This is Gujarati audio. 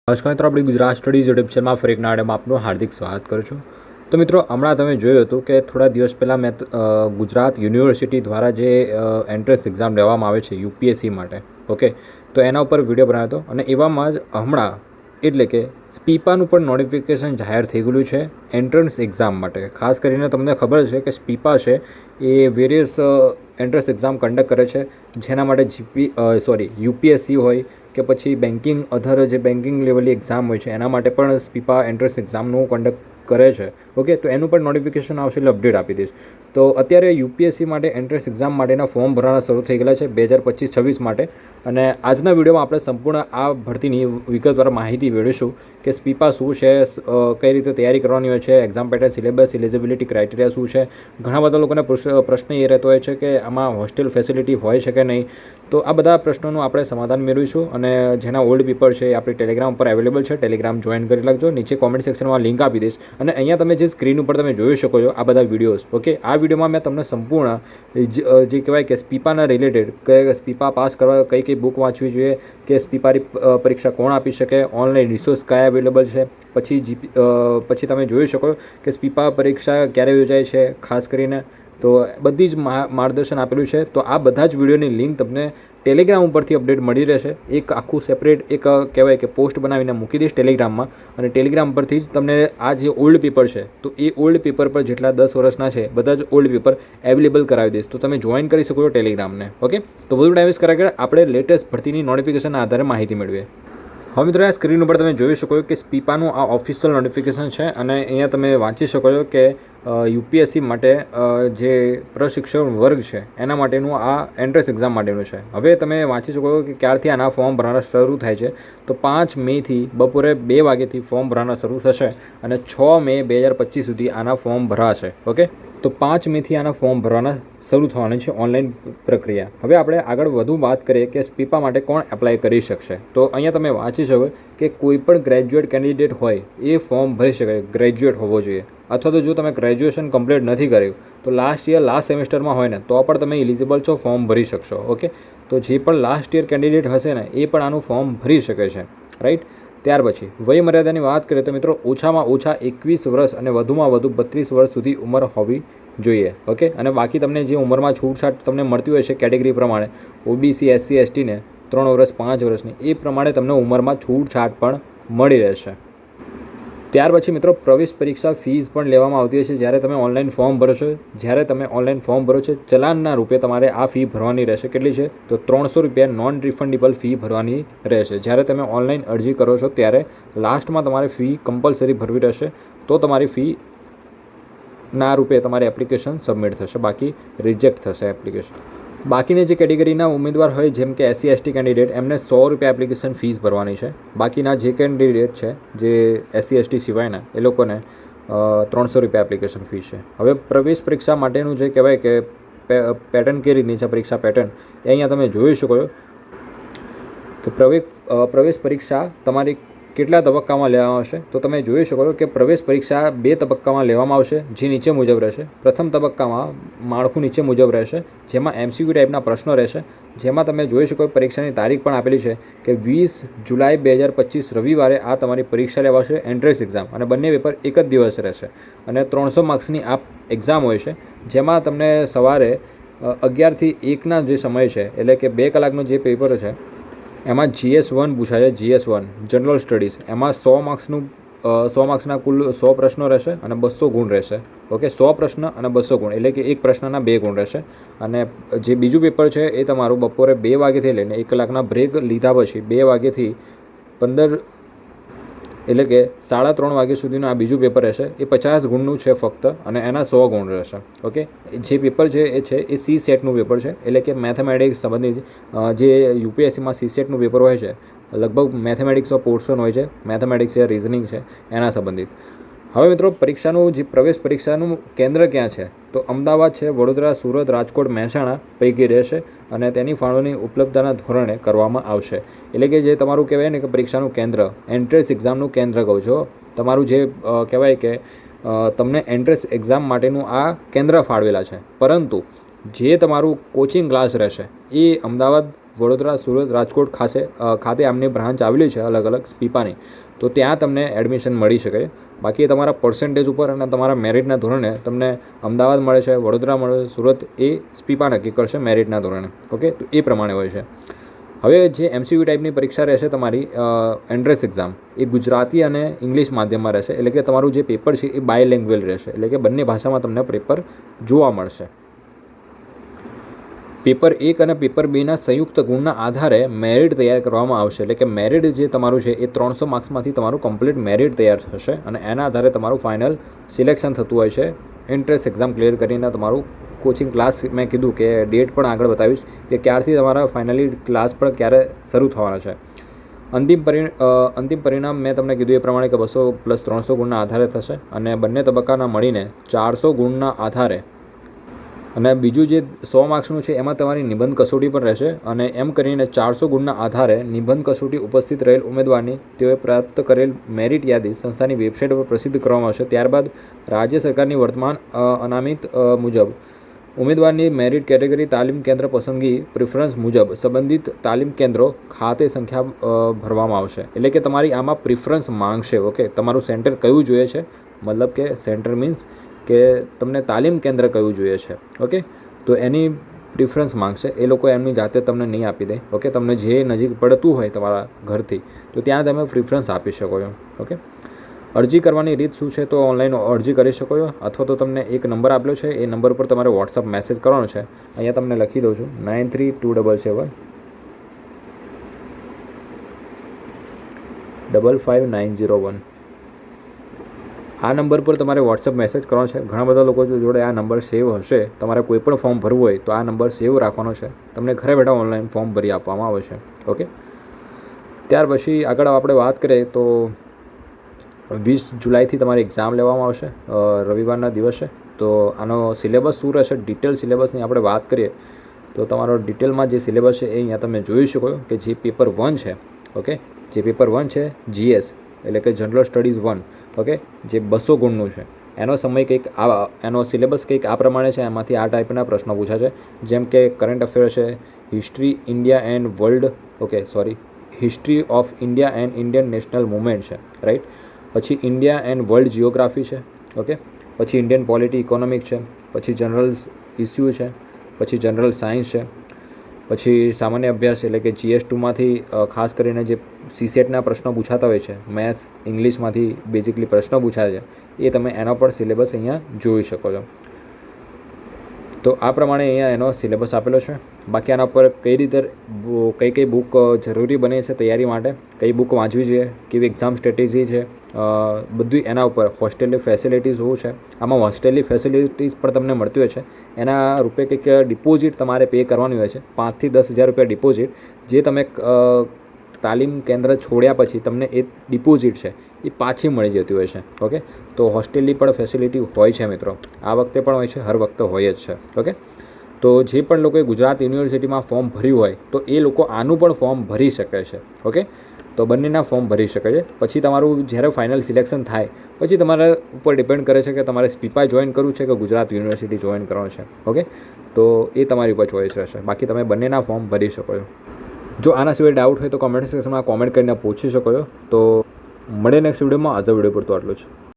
નમસ્કાર મિત્રો, આપણી ગુજરાત સ્ટડીઝ યુટ્યુબ ચેનલમાં ફરી એક નવા વિડીયોમાં આપનું હાર્દિક સ્વાગત કરું છું. તો મિત્રો, હમણાં તમે જોયું હતું કે થોડા દિવસ પહેલાં મેં ગુજરાત યુનિવર્સિટી દ્વારા જે એન્ટ્રન્સ એક્ઝામ લેવામાં આવે છે યુપીએસસી માટે, ઓકે, તો એના ઉપર વિડીયો બનાવ્યો હતો. અને એવામાં જ હમણાં એટલે કે સ્પીપાનું પણ નોટિફિકેશન જાહેર થઈ ગયેલું છે એન્ટ્રન્સ એક્ઝામ માટે. ખાસ કરીને તમને ખબર છે કે સ્પીપા છે એ વેરિયસ એન્ટ્રન્સ એક્ઝામ કન્ડક્ટ કરે છે, જેના માટે યુપીએસસી હોય કે પછી બેન્કિંગ અધર જે બેન્કિંગ લેવલની એક્ઝામ હોય છે એના માટે પણ સ્પીપા એન્ટ્રન્સ એક્ઝામનું કન્ડક્ટ કરે છે. ઓકે, તો એનું પણ નોટિફિકેશન આવશે એટલે અપડેટ આપી દઈશ. તો અત્યારે યુપીએસસી માટે એન્ટ્રન્સ એક્ઝામ માટેના ફોર્મ ભરવાના શરૂ થઈ ગયેલા છે 2025-26 માટે. અને આજના વિડીયોમાં આપણે સંપૂર્ણ આ ભરતીની વિગતવાર માહિતી મેળવીશું કે સ્પીપા શું છે, કઈ રીતે તૈયારી કરવાની હોય છે, exam pattern, syllabus, eligibility criteria શું છે. ઘણા બધા લોકોને પ્રશ્ન એ રહેતો હોય છે કે આમાં હોસ્ટેલ ફેસિલિટી હોય છે કે નહીં. તો આ બધા પ્રશ્નોનું આપણે સમાધાન મેળવીશું. અને જેના ઓલ્ડ પેપર છે એ આપણી ટેલિગ્રામ પર અવેલેબલ છે, ટેલિગ્રામ જોઈન કરી રાખજો. નીચે કોમેન્ટ સેક્શનમાં લિંક આપી દઈશ. અને અહીંયા તમે જે સ્ક્રીન ઉપર તમે જોઈ શકો છો આ બધા વિડીયોઝ. ઓકે, આ વિડીયોમાં મેં તમને સંપૂર્ણ જે કહેવાય કે સ્પીપાના રિલેટેડ કે સ્પીપા પાસ કરવા કઈ કઈ બુક વાંચવી જોઈએ, કે સ્પીપાની પરીક્ષા કોણ આપી શકે, ઓનલાઈન રિસોર્સ કયા અવેલેબલ છે, પછી તમે જોઈ શકો કે સ્પીપા પરીક્ષા ક્યારે યોજાય છે ખાસ કરીને. તો બધી જ માર્ગદર્શન આપેલું છે. તો આ બધા જ વિડીયોની લિંક તમને ટેલિગ્રામ ઉપરથી અપડેટ મળી રહેશે. એક આખું સેપરેટ એક કહેવાય કે પોસ્ટ બનાવીને મૂકી દઈશ ટેલિગ્રામમાં. અને ટેલિગ્રામ પરથી જ તમને આ જે ઓલ્ડ પેપર છે તો એ ઓલ્ડ પેપર પર જેટલા 10 વર્ષના છે બધા જ ઓલ્ડ પેપર અવેલેબલ કરાવી દઈશ. તો તમે જોઈન કરી શકો છો ટેલિગ્રામને. ઓકે, તો વધુ ટાઈમ વેસ્ટ કર્યા આપણે લેટેસ્ટ ભરતીની નોટિફિકેશનના આધારે માહિતી મેળવીએ. હવે મિત્રો, આ સ્ક્રીન ઉપર તમે જોઈ શકો છો કે સ્પીપાનું આ ઓફિશિયલ નોટિફિકેશન છે. અને અહીંયા તમે વાંચી શકો છો કે યુપીએસસી માટે જે પ્રશિક્ષણ વર્ગ છે એના માટેનું આ એન્ટ્રન્સ એક્ઝામ માટેનું છે. હવે તમે વાંચી શકો છો કે ક્યારથી આના ફોર્મ ભરવાના શરૂ થાય છે. તો 5 મેથી બપોરે 2 વાગ્યાથી ફોર્મ ભરવાના શરૂ થશે અને 6 મે 2025 સુધી આના ફોર્મ ભરાશે. ઓકે, તો 5 મેથી આના ફોર્મ ભરવાના શરૂ થવાની છે ઓનલાઈન પ્રક્રિયા. હવે આપણે આગળ વધુ વાત કરીએ કે સ્પીપા માટે કોણ એપ્લાય કરી શકશે. તો અહીંયા તમે વાંચી શકો કે કોઈ પણ ગ્રેજ્યુએટ કેન્ડિડેટ હોય એ ફોર્મ ભરી શકે. ગ્રેજ્યુએટ હોવો જોઈએ, અથવા તો જો તમે ગ્રેજ્યુએશન કમ્પ્લીટ નથી કર્યું તો લાસ્ટ સેમેસ્ટરમાં હોય ને તો પણ તમે એલિજિબલ છો, ફોર્મ ભરી શકશો. ઓકે, તો જે પણ લાસ્ટ યર કેન્ડિડેટ હશે ને એ પણ આનું ફોર્મ ભરી શકે છે, રાઈટ. ત્યાર પછી વય મર્યાદાની વાત કરીએ તો મિત્રો, ઓછામાં ઓછા 21 વર્ષ અને વધુમાં વધુ 32 વર્ષ સુધી ઉંમર હોવી જોઈએ. ઓકે, અને બાકી તમને જે ઉંમરમાં છૂટછાટ તમને મળતી હોય છે કેટેગરી પ્રમાણે, ઓબીસી, એસસી, એસટીને 3 વર્ષ 5 વર્ષની એ પ્રમાણે તમને ઉંમરમાં છૂટછાટ પણ મળી રહેશે. ત્યાર પછી મિત્રો, પ્રવેશ પરીક્ષા ફીસ પણ લેવામાં આવતી હોય છે જ્યારે તમે ઓનલાઈન ફોર્મ ભરો છો. ચલાનના રૂપે તમારે આ ફી ભરવાની રહેશે. કેટલી છે તો 300 રૂપિયા નોન રિફંડેબલ ફી ભરવાની રહેશે. જ્યારે તમે ઓનલાઈન અરજી કરો છો ત્યારે લાસ્ટમાં તમારે ફી કમ્પલસરી ભરવી રહેશે. તો તમારી ફી ના રૂપે તમારી એપ્લિકેશન સબમિટ થશે, બાકી રિજેક્ટ થશે એપ્લિકેશન. બાકીની જે કેટેગરીના ઉમેદવાર હોય જેમ કે એસસી એસટી કેન્ડિડેટ એમને 100 રૂપિયા એપ્લિકેશન ફીસ ભરવાની છે. બાકીના જે કેન્ડિડેટ છે જે એસસી એસટી સિવાયના એ લોકોને 300 રૂપિયા એપ્લિકેશન ફી છે. હવે પ્રવેશ પરીક્ષા માટેનું જે કહેવાય કે પેટર્ન કઈ રીતની છે, પરીક્ષા પેટર્ન એ અહીંયા તમે જોઈ શકો છો કે પ્રવેશ પરીક્ષા તમારી કેટલા તબક્કામાં લેવામાં આવશે. તો તમે જોઈ શકો છો કે પ્રવેશ પરીક્ષા 2 તબક્કામાં લેવામાં આવશે, જે નીચે મુજબ રહેશે. પ્રથમ તબક્કામાં માળખું નીચે મુજબ રહેશે, જેમાં MCQ ટાઈપના પ્રશ્નો રહેશે. જેમાં તમે જોઈ શકો પરીક્ષાની તારીખ પણ આપેલી છે કે 20 જુલાઈ 2025 રવિવારે આ તમારી પરીક્ષા લેવાશે, એન્ટ્રન્સ એક્ઝામ. અને બંને પેપર એક જ દિવસ રહેશે. અને 300 માર્ક્સની આ એક્ઝામ હોય છે, જેમાં તમને સવારે 11 થી 1ના જે સમય છે એટલે કે 2 કલાકનો જે પેપર છે એમાં GS1 પૂછાય છે. GS1 જનરલ સ્ટડીઝ, એમાં 100 માર્ક્સના કુલ 100 પ્રશ્નો રહેશે અને 200 ગુણ રહેશે. ઓકે, 100 પ્રશ્ન અને 200 ગુણ એટલે કે એક પ્રશ્નના 2 ગુણ રહેશે. અને જે બીજું પેપર છે એ તમારું બપોરે 2 વાગ્યાથી લઈને 1 કલાકના બ્રેક લીધા પછી 2 વાગ્યાથી 15 એટલે કે 3:30 વાગ્યા સુધીનું આ બીજું પેપર રહેશે. એ 50 ગુણનું છે ફક્ત અને એના 100 ગુણ રહેશે. ઓકે, જે પેપર છે એ સી સેટનું પેપર છે, એટલે કે મેથેમેટિક્સ સંબંધિત જે યુપીએસસીમાં સી સેટનું પેપર હોય છે લગભગ મેથેમેટિક્સનો પોર્શન હોય છે, મેથેમેટિક્સ છે, રિઝનિંગ છે એના સંબંધિત. હવે મિત્રો, પરીક્ષાનું જે પ્રવેશ પરીક્ષાનું કેન્દ્ર ક્યાં છે તો અમદાવાદ છે, વડોદરા, સુરત, રાજકોટ, મહેસાણા પૈકી રહેશે. અને તેની ફાળવણી ઉપલબ્ધતાના ધોરણે કરવામાં આવશે. એટલે કે જે તમારું કહેવાય ને કે પરીક્ષાનું કેન્દ્ર, એન્ટ્રન્સ એક્ઝામનું કેન્દ્ર કહું છો, તમારું જે કહેવાય કે તમને એન્ટ્રન્સ એક્ઝામ માટેનું આ કેન્દ્ર ફાળવેલા છે. પરંતુ જે તમારું કોચિંગ ક્લાસ રહેશે એ અમદાવાદ, વડોદરા, સુરત, રાજકોટ ખાતે આમની બ્રાન્ચ આવેલી છે અલગ અલગ સ્પીપાની, તો ત્યાં તમને એડમિશન મળી શકે. બાકી તમારા પર્સન્ટેજ ઉપર અને તમારા મેરિટના ધોરણે તમને અમદાવાદ મળે છે, વડોદરા મળે છે, સુરત, એ સ્પીપા નક્કી કરશે મેરિટના ધોરણે. ઓકે, તો એ પ્રમાણે હોય છે. હવે જે MCQ ટાઈપની પરીક્ષા રહેશે તમારી એન્ટ્રન્સ એક્ઝામ, એ ગુજરાતી અને ઇંગ્લિશ માધ્યમમાં રહેશે. એટલે કે તમારું જે પેપર છે એ બાયલેંગ્વેજ રહેશે, એટલે કે બંને ભાષામાં તમને પેપર જોવા મળશે. પેપર 1 અને પેપર 2ના સંયુક્ત ગુણના આધારે મેરિટ તૈયાર કરવામાં આવશે. એટલે કે મેરિટ જે તમારું છે એ 300 માર્ક્સમાંથી તમારું કમ્પ્લીટ મેરિટ તૈયાર થશે અને એના આધારે તમારું ફાઇનલ સિલેક્શન થતું હોય છે. એન્ટ્રન્સ એક્ઝામ ક્લિયર કરીને તમારું કોચિંગ ક્લાસ, મેં કીધું કે ડેટ પણ આગળ બતાવીશ કે ક્યારથી તમારા ફાઇનલી ક્લાસ પણ ક્યારે શરૂ થવાના છે. અંતિમ પરિણામ મેં તમને કીધું એ પ્રમાણે કે 200 + 300 ગુણના આધારે થશે અને બંને તબક્કાના મળીને 400 ગુણના આધારે. અને બીજું જે 100 માર્ક્સનું છે એમાં તમારી નિબંધ કસોટી પણ રહેશે અને એમ કરીને 400 ગુણના આધારે નિબંધ કસોટી ઉપસ્થિત રહેલ ઉમેદવારની તેઓએ પ્રાપ્ત કરેલ મેરિટ યાદી સંસ્થાની વેબસાઇટ પર પ્રસિદ્ધ કરવામાં આવશે. ત્યારબાદ રાજ્ય સરકારની વર્તમાન અનામિત મુજબ ઉમેદવારની મેરિટ કેટેગરી તાલીમ કેન્દ્ર પસંદગી પ્રિફરન્સ મુજબ સંબંધિત તાલીમ કેન્દ્રો ખાતે સંખ્યા ભરવામાં આવશે. એટલે કે તમારી આમાં પ્રિફરન્સ માંગશે. ઓકે, તમારું સેન્ટર કયું જોઈએ છે, મતલબ કે સેન્ટર મીન્સ કે તમને તાલીમ કેન્દ્ર કયું જોઈએ છે. ઓકે, તો એની પ્રિફરન્સ માંગશે. એ લોકો એમની જાતે તમને નહીં આપી દે. ઓકે, તમને જે નજીક પડતું હોય તમારા ઘરથી, તો ત્યાં તમે પ્રિફરન્સ આપી શકો છો. ઓકે, અરજી કરવાની રીત શું છે? તો ઓનલાઈન અરજી કરી શકો છો, અથવા તો તમને એક નંબર આપેલો છે, એ નંબર પર તમારે વોટ્સઅપ મેસેજ કરવાનો છે. અહીંયા તમને લખી દઉં છું 9327755901. આ નંબર પર તમારે વોટ્સઅપ મેસેજ કરવાનો છે. ઘણા બધા લોકો જોડે આ નંબર સેવ હશે. તમારે કોઈ પણ ફોર્મ ભરવું હોય તો આ નંબર સેવ રાખવાનો છે. તમને ઘરે બેઠા ઓનલાઈન ફોર્મ ભરી આપવામાં આવે છે. ઓકે, ત્યાર પછી આગળ આપણે વાત કરીએ તો 20 જુલાઈથી તમારી એક્ઝામ લેવામાં આવશે રવિવારના દિવસે. તો આનો સિલેબસ શું રહેશે, ડિટેલ સિલેબસની આપણે વાત કરીએ તો તમારો ડિટેલમાં જે સિલેબસ છે એ અહીંયા તમે જોઈ શકો કે જે પેપર 1 છે. ઓકે, જે પેપર 1 છે GS એટલે કે જનરલ સ્ટડીઝ 1. ઓકે, જે 200 ગુણનું છે, એનો સમય કંઈક એનો સિલેબસ કંઈક આ પ્રમાણે છે. એમાંથી આ ટાઈપના પ્રશ્નો પૂછાશે, જેમ કે કરંટ અફેર છે, history India and world, history of India and Indian national movement છે, રાઈટ. પછી ઇન્ડિયા એન્ડ વર્લ્ડ જિયોગ્રાફી છે. ઓકે, પછી ઇન્ડિયન પોલિટી ઇકોનોમિક છે, પછી જનરલ ઇસ્યુ છે, પછી જનરલ સાયન્સ છે, પછી સામાન્ય અભ્યાસ એટલે કે GS2માંથી ખાસ કરીને જે CSETના પ્રશ્નો પૂછાતા હોય છે, મેથ્સ ઇંગ્લિશમાંથી બેઝિકલી પ્રશ્નો પૂછાય છે, એ તમે એનો પણ સિલેબસ અહીંયા જોઈ શકો છો. તો આ પ્રમાણે અહીંયા એનો સિલેબસ આપેલો છે. બાકી આના પર કઈ રીતે કઈ બુક જરૂરી બને છે તૈયારી માટે, કઈ બુક વાંચવી જોઈએ, કેવી એક્ઝામ સ્ટ્રેટેજી છે, બધું એના ઉપર. હોસ્ટેલની ફેસિલિટીઝ શું છે, આમાં હોસ્ટેલની ફેસિલિટીઝ પણ તમને મળતી હોય છે. એના રૂપે કંઈક ડિપોઝિટ તમારે પે કરવાની હોય છે, 5 થી 10 હજાર રૂપિયા ડિપોઝિટ, જે તમે તાલીમ કેન્દ્ર છોડ્યા પછી તમને એ ડિપોઝિટ છે એ પાછી મળી જતી હોય છે. ઓકે, તો હોસ્ટેલની પણ ફેસિલિટી હોય છે મિત્રો. આ વખતે પણ હોય છે, હર વખતે હોય જ છે. ઓકે, તો જે પણ લોકોએ ગુજરાત યુનિવર્સિટીમાં ફોર્મ ભર્યું હોય તો એ લોકો આનું પણ ફોર્મ ભરી શકે છે. ઓકે, તો બંનેના ફોર્મ ભરી શકે છે. પછી તમારું જ્યારે ફાઇનલ સિલેક્શન થાય પછી તમારા ઉપર ડિપેન્ડ કરે છે કે તમારે સ્પીપા જોઈન કરવું છે કે ગુજરાત યુનિવર્સિટી જોઈન કરવાનું છે. ઓકે, તો એ તમારી ઉપર ચોઈસ રહેશે. બાકી તમે બંનેના ફોર્મ ભરી શકો છો. જો આના સિવાય ડાઉટ હોય તો કોમેન્ટ સેક્શનમાં કોમેન્ટ કરીને પૂછી શકો છો. તો મળે નેક્સ્ટ વિડીયોમાં. આજે વિડીયો પર તો આટલું જ.